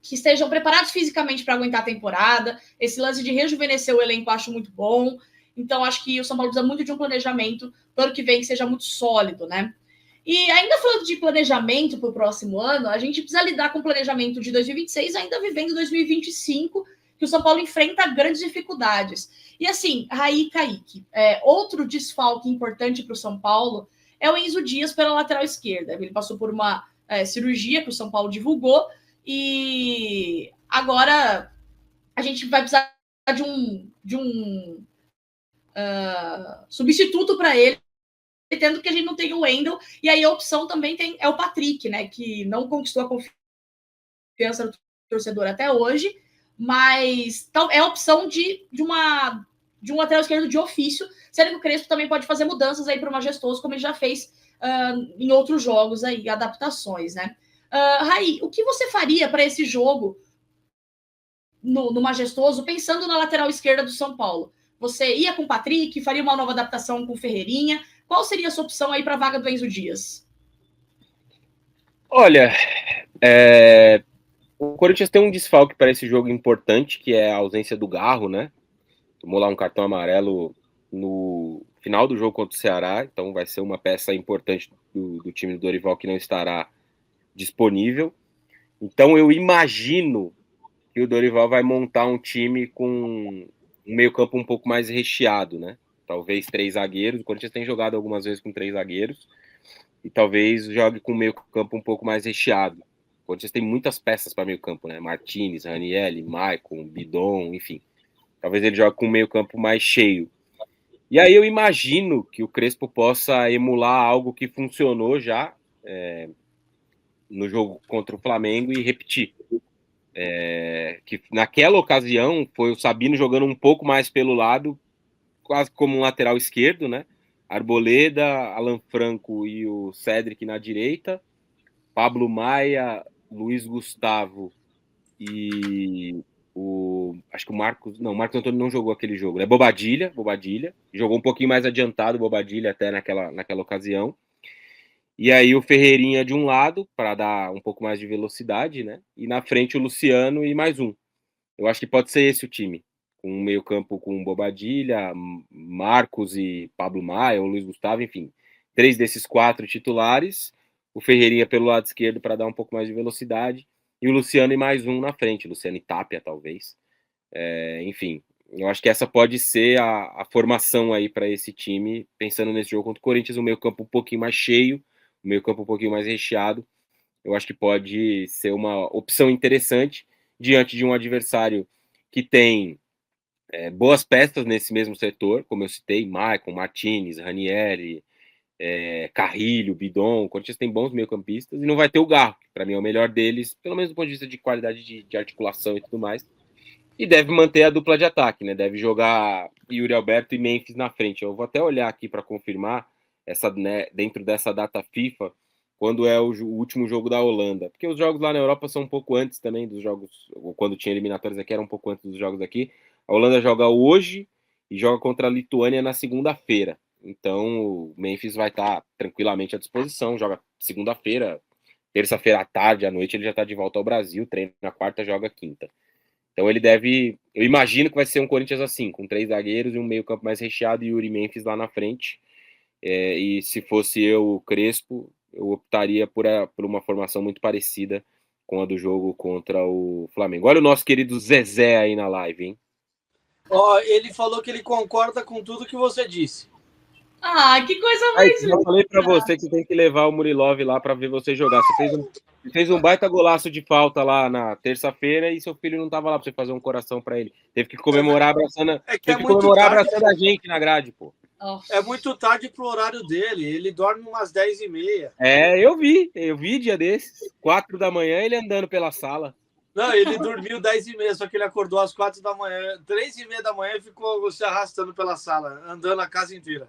que estejam preparados fisicamente para aguentar a temporada. Esse lance de rejuvenescer o elenco eu acho muito bom. Então, acho que o São Paulo precisa muito de um planejamento para o ano que vem que seja muito sólido, né? E ainda falando de planejamento para o próximo ano, a gente precisa lidar com o planejamento de 2026, ainda vivendo 2025, que o São Paulo enfrenta grandes dificuldades. E assim, Raí Kaique, outro desfalque importante para o São Paulo é o Enzo Dias pela lateral esquerda. Ele passou por uma cirurgia que o São Paulo divulgou, e agora a gente vai precisar de um substituto para ele, tendo que a gente não tem o Wendel, e aí a opção também é o Patrick, né, que não conquistou a confiança do torcedor até hoje, mas é a opção de um lateral esquerdo de ofício, sendo que o Crespo também pode fazer mudanças aí para o Majestoso, como ele já fez em outros jogos aí, adaptações, né? Raí, o que você faria para esse jogo no Majestoso, pensando na lateral esquerda do São Paulo? Você ia com o Patrick, faria uma nova adaptação com o Ferreirinha? Qual seria a sua opção aí para a vaga do Enzo Dias? Olha, o Corinthians tem um desfalque para esse jogo importante, que é a ausência do Garro, né? Tomou lá um cartão amarelo no final do jogo contra o Ceará, então vai ser uma peça importante do time do Dorival que não estará disponível. Então eu imagino que o Dorival vai montar um time com um meio-campo um pouco mais recheado, né? Talvez 3 zagueiros. O Corinthians tem jogado algumas vezes com 3 zagueiros. E talvez jogue com o meio-campo um pouco mais recheado. O Corinthians tem muitas peças para meio-campo, né? Martinez, Ranieri, Maicon, Bidon, enfim. Talvez ele jogue com o meio-campo mais cheio. E aí eu imagino que o Crespo possa emular algo que funcionou já no jogo contra o Flamengo e repetir. Que naquela ocasião foi o Sabino jogando um pouco mais pelo lado, quase como um lateral esquerdo, né? Arboleda, Alan Franco e o Cédric na direita, Pablo Maia, Luiz Gustavo e acho que o Marcos Antônio não jogou aquele jogo, né? Bobadilha, jogou um pouquinho mais adiantado, Bobadilha até naquela ocasião. E aí o Ferreirinha de um lado, para dar um pouco mais de velocidade, né? E na frente o Luciano e mais um. Eu acho que pode ser esse o time. Com um meio campo com Bobadilha, Marcos e Pablo Maia, ou Luiz Gustavo, enfim. 3 desses 4 titulares. O Ferreirinha pelo lado esquerdo para dar um pouco mais de velocidade. E o Luciano e mais um na frente. Luciano e Tapia, talvez. Enfim, eu acho que essa pode ser a formação aí para esse time, pensando nesse jogo contra o Corinthians, um meio campo um pouquinho mais cheio, um meio campo um pouquinho mais recheado. Eu acho que pode ser uma opção interessante diante de um adversário que tem boas peças nesse mesmo setor, como eu citei, Maicon, Martinez, Ranieri, Carrilho, Bidon. O Corinthians tem bons meio-campistas e não vai ter o Garro, que para mim é o melhor deles, pelo menos do ponto de vista de qualidade de articulação e tudo mais. E deve manter a dupla de ataque, né? Deve jogar Yuri Alberto e Memphis na frente. Eu vou até olhar aqui para confirmar dentro dessa data FIFA quando é o último jogo da Holanda. Porque os jogos lá na Europa são um pouco antes também dos jogos, ou quando tinha eliminatórias aqui, era um pouco antes dos jogos aqui. A Holanda joga hoje e joga contra a Lituânia na segunda-feira. Então o Memphis vai estar tranquilamente à disposição, joga segunda-feira, terça-feira à tarde, à noite ele já está de volta ao Brasil, treina na quarta, joga quinta. Então ele deve, eu imagino que vai ser um Corinthians assim, com 3 zagueiros e um meio campo mais recheado e Yuri Memphis lá na frente. E se fosse eu, o Crespo, eu optaria por uma formação muito parecida com a do jogo contra o Flamengo. Olha o nosso querido Zezé aí na live, hein? Ele falou que ele concorda com tudo que você disse. Que coisa mais linda. Eu falei pra você que você tem que levar o Murilov lá pra ver você jogar. Você fez um baita golaço de falta lá na terça-feira e seu filho não tava lá pra você fazer um coração pra ele. Teve que comemorar abraçando a gente na grade, pô. É muito tarde pro horário dele. Ele dorme umas 10h30. Eu vi dia desses. 4 da manhã ele andando pela sala. Não, ele dormiu 10h30, só que ele acordou às 4 da manhã. 3h30 da manhã e ficou se arrastando pela sala, andando a casa inteira.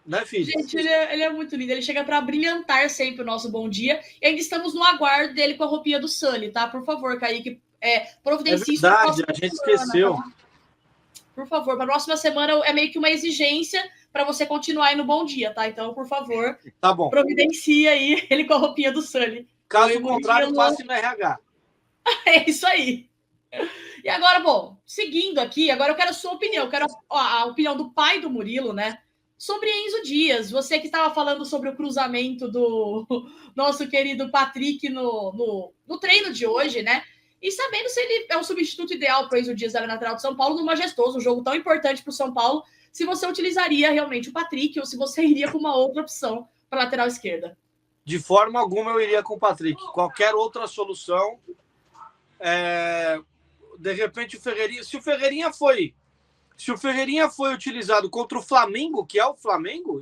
Né, filho? Gente, ele é muito lindo. Ele chega para brilhantar sempre o nosso bom dia. E ainda estamos no aguardo dele com a roupinha do Sully, tá? Por favor, Kaique, providencie isso. É verdade, a gente esqueceu. Tá? Por favor, para a próxima semana é meio que uma exigência para você continuar aí no bom dia, tá? Então, por favor, tá bom. Providencie aí ele com a roupinha do Sully. Caso contrário, passe no RH. É isso aí. E agora, bom, seguindo aqui, agora eu quero a sua opinião, eu quero a opinião do pai do Murilo, né? Sobre Enzo Dias, você que estava falando sobre o cruzamento do nosso querido Patrick no treino de hoje, né? E sabendo se ele é um substituto ideal para o Enzo Dias da lateral de São Paulo, no Majestoso, um jogo tão importante para o São Paulo, se você utilizaria realmente o Patrick ou se você iria com uma outra opção para a lateral esquerda. De forma alguma eu iria com o Patrick. Qualquer outra solução. De repente o Ferreirinha. Se o Ferreirinha foi utilizado contra o Flamengo, que é o Flamengo,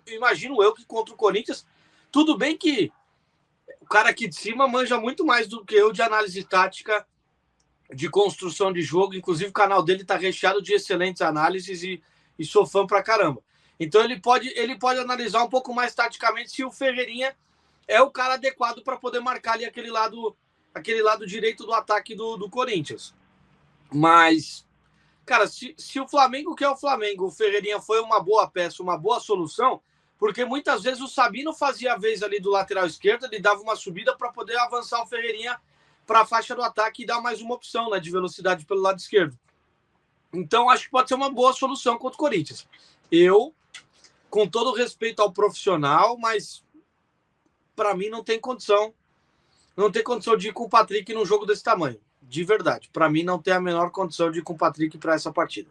imagino eu que contra o Corinthians. Tudo bem que o cara aqui de cima manja muito mais do que eu de análise tática, de construção de jogo. Inclusive o canal dele está recheado de excelentes análises e sou fã pra caramba. Então ele pode analisar um pouco mais taticamente se o Ferreirinha é o cara adequado para poder marcar ali aquele lado direito do ataque do Corinthians. Mas, cara, se o Flamengo, que é o Flamengo, o Ferreirinha foi uma boa peça, uma boa solução, porque muitas vezes o Sabino fazia a vez ali do lateral esquerdo, ele dava uma subida para poder avançar o Ferreirinha para a faixa do ataque e dar mais uma opção, né, de velocidade pelo lado esquerdo. Então, acho que pode ser uma boa solução contra o Corinthians. Eu, com todo respeito ao profissional, mas para mim não tem condição de ir com o Patrick num jogo desse tamanho. De verdade. Para mim não tem a menor condição de ir com o Patrick para essa partida.